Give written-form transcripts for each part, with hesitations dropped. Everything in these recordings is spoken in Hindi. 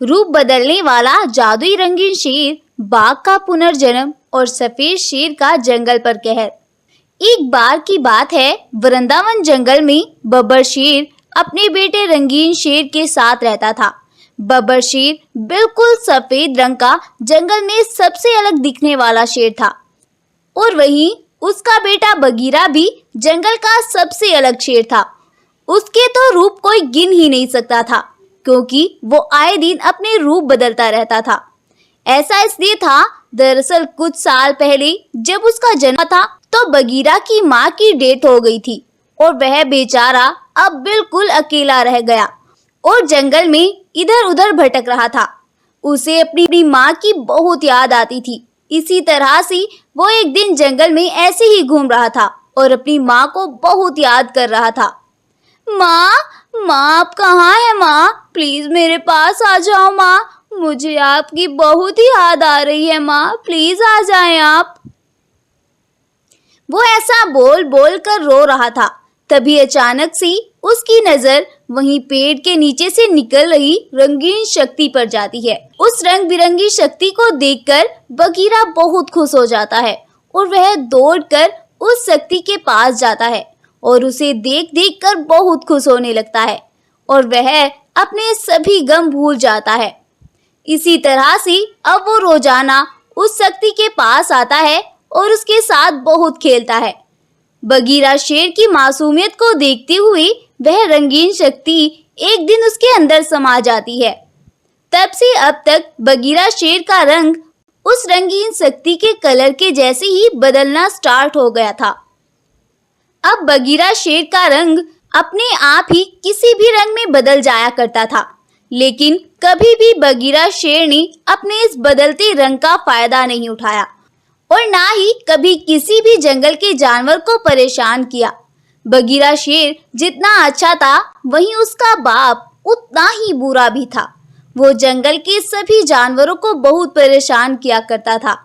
रूप बदलने वाला जादुई रंगीन शेर, बाघ का पुनर्जन्म और सफेद शेर का जंगल पर कहर। एक बार की बात है, वृंदावन जंगल में बब्बर शेर अपने बेटे रंगीन शेर के साथ रहता था। बब्बर शेर बिल्कुल सफेद रंग का जंगल में सबसे अलग दिखने वाला शेर था और वहीं उसका बेटा बगीरा भी जंगल का सबसे अलग शेर था। उसके तो रूप कोई गिन ही नहीं सकता था, क्योंकि वो आए दिन अपने रूप बदलता रहता था। ऐसा इसलिए था, दरअसल कुछ साल पहले जब उसका जन्म था तो बगीरा की माँ की डेथ हो गई थी और वह बेचारा अब बिल्कुल अकेला रह गया और जंगल में इधर उधर भटक रहा था। उसे अपनी माँ की बहुत याद आती थी। इसी तरह से वो एक दिन जंगल में ऐसे ही घूम रहा था और अपनी माँ को बहुत याद कर रहा था। माँ, माँ आप कहाँ हैं माँ? प्लीज मेरे पास आ जाओ माँ, मुझे आपकी बहुत ही याद आ रही है माँ, प्लीज आ जाएं आप। वो ऐसा बोल बोल कर रो रहा था। तभी अचानक से उसकी नजर वहीं पेड़ के नीचे से निकल रही रंगीन शक्ति पर जाती है। उस रंग बिरंगी शक्ति को देखकर बगीरा बहुत खुश हो जाता है और वह दौड़कर उस शक्ति के पास जाता है और उसे देख देख कर बहुत खुश होने लगता है और वह अपने सभी गम भूल जाता है। इसी तरह से अब वो रोजाना उस शक्ति के पास आता है और उसके साथ बहुत खेलता है। बगीरा शेर की मासूमियत को देखते हुए वह रंगीन शक्ति एक दिन उसके अंदर समा जाती है। तब से अब तक बगीरा शेर का रंग उस रंगीन शक्ति के कलर के जैसे ही बदलना स्टार्ट हो गया था। अब बगीरा शेर का रंग अपने आप ही किसी भी रंग में बदल जाया करता था, लेकिन कभी भी बगीरा शेर ने अपने इस बदलते रंग का फायदा नहीं उठाया और ना ही कभी किसी भी जंगल के जानवर को परेशान किया। बगीरा शेर जितना अच्छा था, वहीं उसका बाप उतना ही बुरा भी था। वो जंगल के सभी जानवरों को बहुत परेशान किया करता था।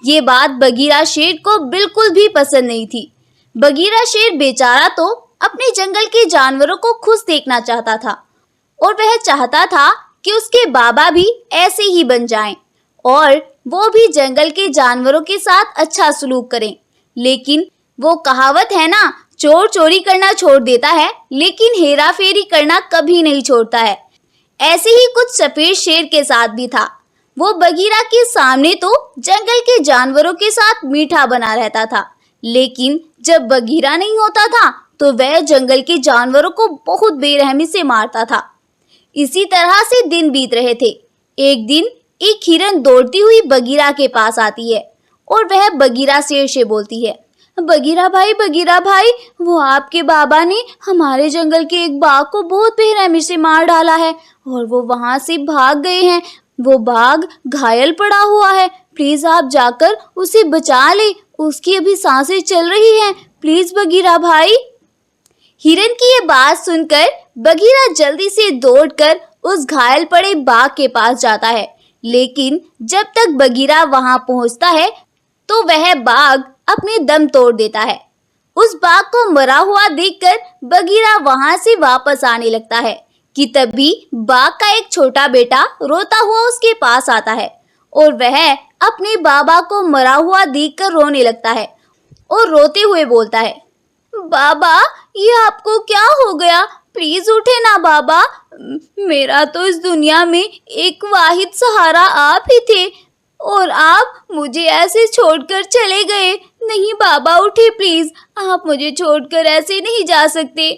ये बात बगीरा शेर को बिल्कुल भी पसंद नहीं थी। बगीरा शेर बेचारा तो अपने जंगल के जानवरों को खुश देखना चाहता था और वह चाहता था कि उसके बाबा भी ऐसे ही बन जाएं और वो भी जंगल के जानवरों के साथ अच्छा सलूक करें। लेकिन वो कहावत है ना, चोर चोरी करना छोड़ देता है लेकिन हेरा फेरी करना कभी नहीं छोड़ता है। ऐसे ही कुछ सफेद शेर के साथ भी था। वो बगीरा के सामने तो जंगल के जानवरों के साथ मीठा बना रहता था, लेकिन जब बगीरा नहीं होता था तो वह जंगल के जानवरों को बहुत बेरहमी से मारता था। इसी तरह से दिन बीत रहे थे। एक दिन एक हिरन दौड़ती हुई बगीरा के पास आती है और वह बगीरा शेर से बोलती है, बगीरा भाई, वो आपके बाबा ने हमारे जंगल के एक बाघ को बहुत बेरहमी से मार डाला है और वो वहां से भाग गए हैं। वो बाघ घायल पड़ा हुआ है, प्लीज आप जाकर उसे बचा ले, उसकी अभी सांसें चल रही हैं, प्लीज बगीरा भाई। हिरन की ये बात सुनकर बगीरा जल्दी से दौड़कर उस घायल पड़े बाघ के पास जाता है, लेकिन जब तक बगीरा वहां पहुंचता है तो वह बाघ अपने दम तोड़ देता है। उस बाघ को मरा हुआ देखकर बगीरा वहां से वापस आने लगता है कि तभी बाघ का एक छोटा बेटा रोता हुआ उसके पास आता है और वह अपने बाबा को मरा हुआ देखकर रोने लगता है और रोते हुए बोलता है, बाबा ये आपको क्या हो गया? प्लीज उठे ना बाबा, मेरा तो इस दुनिया में एक वाहिद सहारा आप ही थे और आप मुझे ऐसे छोड़कर चले गए। नहीं बाबा उठे प्लीज, आप मुझे छोड़कर ऐसे नहीं जा सकते।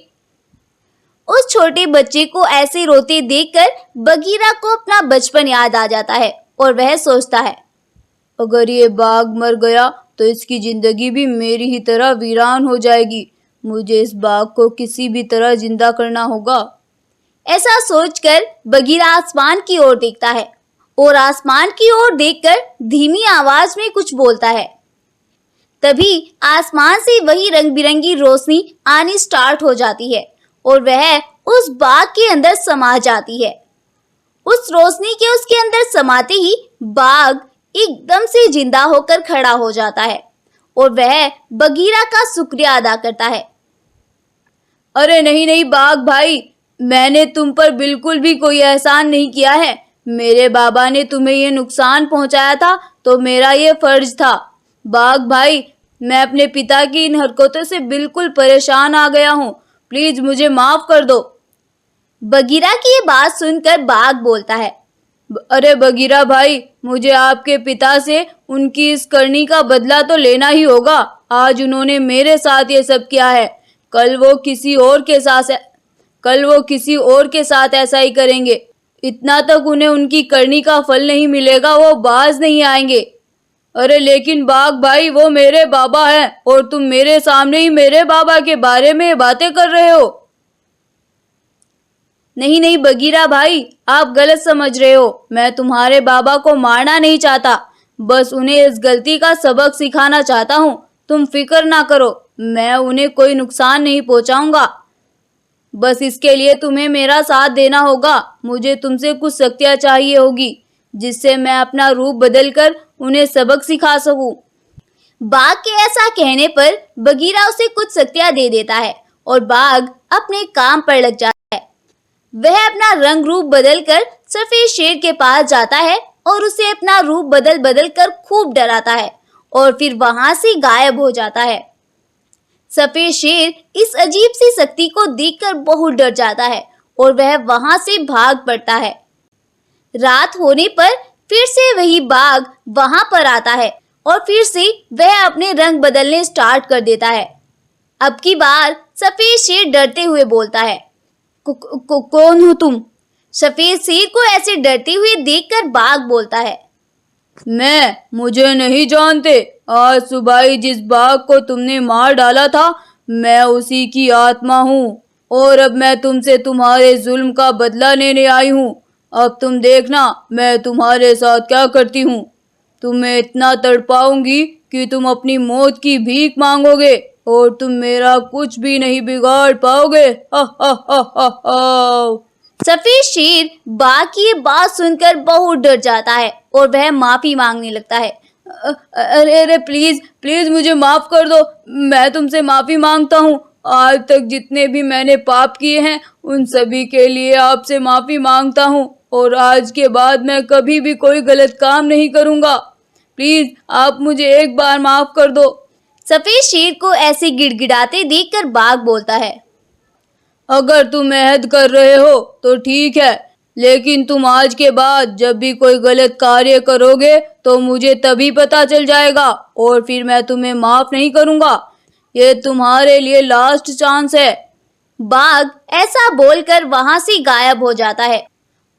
उस छोटे बच्चे को ऐसे रोते देखकर बगीरा को अपना बचपन याद आ जाता है और वह सोचता है, अगर ये बाघ मर गया तो इसकी जिंदगी भी मेरी ही तरह वीरान हो जाएगी। मुझे इस बाघ को किसी भी तरह जिंदा करना होगा। ऐसा सोचकर बगीरा आसमान की ओर देखता है और आसमान की ओर देखकर धीमी आवाज में कुछ बोलता है। तभी आसमान से वही रंग बिरंगी रोशनी आनी स्टार्ट हो जाती है और वह उस बाघ के अंदर समा जाती है। उस रोशनी के उसके अंदर समाते ही बाघ एकदम से जिंदा होकर खड़ा हो जाता है और वह बगीरा का शुक्रिया अदा करता है। अरे नहीं बाघ भाई, मैंने तुम पर बिल्कुल भी कोई एहसान नहीं किया है। मेरे बाबा ने तुम्हें ये नुकसान पहुंचाया था तो मेरा ये फर्ज था। बाघ भाई, मैं अपने पिता की इन हरकतों से बिल्कुल परेशान आ गया हूँ, प्लीज मुझे माफ कर दो। बगीरा की ये बात सुनकर बाघ बोलता है, अरे बगीरा भाई, मुझे आपके पिता से उनकी इस करनी का बदला तो लेना ही होगा। आज उन्होंने मेरे साथ ये सब किया है, कल वो किसी और के साथ ऐसा ही करेंगे। इतना तक उन्हें उनकी करनी का फल नहीं मिलेगा, वो बाज नहीं आएंगे। अरे लेकिन बाघ भाई, वो मेरे बाबा हैं और तुम मेरे सामने ही मेरे बाबा के बारे में बातें कर रहे हो। नहीं नहीं बगीरा भाई, आप गलत समझ रहे हो। मैं तुम्हारे बाबा को मारना नहीं चाहता, बस उन्हें इस गलती का सबक सिखाना चाहता हूँ। तुम फिक्र ना करो, मैं उन्हें कोई नुकसान नहीं पहुंचाऊंगा। बस इसके लिए तुम्हें मेरा साथ देना होगा। मुझे तुमसे कुछ शक्तियाँ चाहिए होगी जिससे मैं अपना रूप बदलकर उन्हें सबक सिखा सकूं। बाघ के ऐसा कहने पर बगीरा उसे कुछ शक्तियाँ दे देता है और बाघ अपने काम पर लग जाता है। वह अपना रंग रूप बदलकर सफेद शेर के पास जाता है और उसे अपना रूप बदल बदल कर खूब डराता है और फिर वहां से गायब हो जाता है। सफेद शेर इस अजीब सी शक्ति को देखकर बहुत डर जाता है और वह वहां से भाग पड़ता है। रात होने पर फिर से वही बाघ वहां पर आता है और फिर से वह अपने रंग बदलने स्टार्ट कर देता है। अब की बार सफेद शेर डरते हुए बोलता है, कौन हो तुम? सफेद शेर को ऐसे डरते हुए देखकर बाघ बोलता है, मुझे नहीं जानते। आज सुबह ही जिस बाघ को तुमने मार डाला था, मैं उसी की आत्मा हूँ और अब मैं तुमसे तुम्हारे जुल्म का बदला लेने आई हूँ। अब तुम देखना मैं तुम्हारे साथ क्या करती हूँ। तुम्हें इतना तड़पाऊंगी कि तुम अपनी मौत की भीख मांगोगे और तुम मेरा कुछ भी नहीं बिगाड़ पाओगे। हा हा हा हा हा। सफेद शेर बाघ की ये बात सुनकर बहुत डर जाता है और वह माफी मांगने लगता है। अरे अरे प्लीज प्लीज मुझे माफ कर दो, मैं तुमसे माफी मांगता हूँ। आज तक जितने भी मैंने पाप किए हैं उन सभी के लिए आपसे माफी मांगता हूँ और आज के बाद मैं कभी भी कोई गलत काम नहीं करूँगा। प्लीज आप मुझे एक बार माफ कर दो। सफेद शेर को ऐसे गिड़गिड़ाते देखकर बाघ बोलता है, अगर तुम अहद कर रहे हो तो ठीक है, लेकिन तुम आज के बाद जब भी कोई गलत कार्य करोगे तो मुझे तभी पता चल जाएगा और फिर मैं तुम्हें माफ नहीं करूँगा। ये तुम्हारे लिए लास्ट चांस है। बाघ ऐसा बोलकर वहां से गायब हो जाता है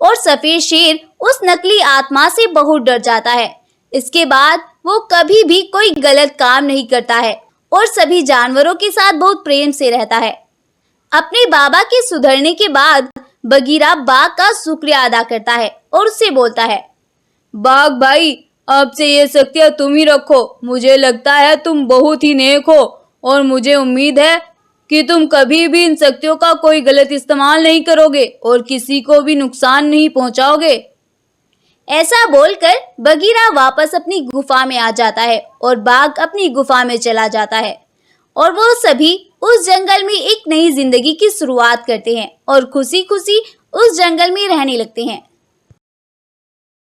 और सफेद शेर उस नकली आत्मा से बहुत डर जाता है। इसके बाद वो कभी भी कोई गलत काम नहीं करता है और सभी जानवरों के साथ बहुत प्रेम से रहता है। अपने बाबा के सुधरने के बाद बगीरा बाघ का शुक्रिया अदा करता है और उससे बोलता है, बाघ भाई, अब से ये शक्तियाँ तुम ही रखो। मुझे लगता है तुम बहुत ही नेक हो और मुझे उम्मीद है कि तुम कभी भी इन शक्तियों का कोई गलत इस्तेमाल नहीं करोगे और किसी को भी नुकसान नहीं पहुंचाओगे। ऐसा बोलकर बगीरा वापस अपनी गुफा में आ जाता है और बाघ अपनी गुफा में चला जाता है और वो सभी उस जंगल में एक नई जिंदगी की शुरुआत करते हैं और खुशी खुशी उस जंगल में रहने लगते हैं।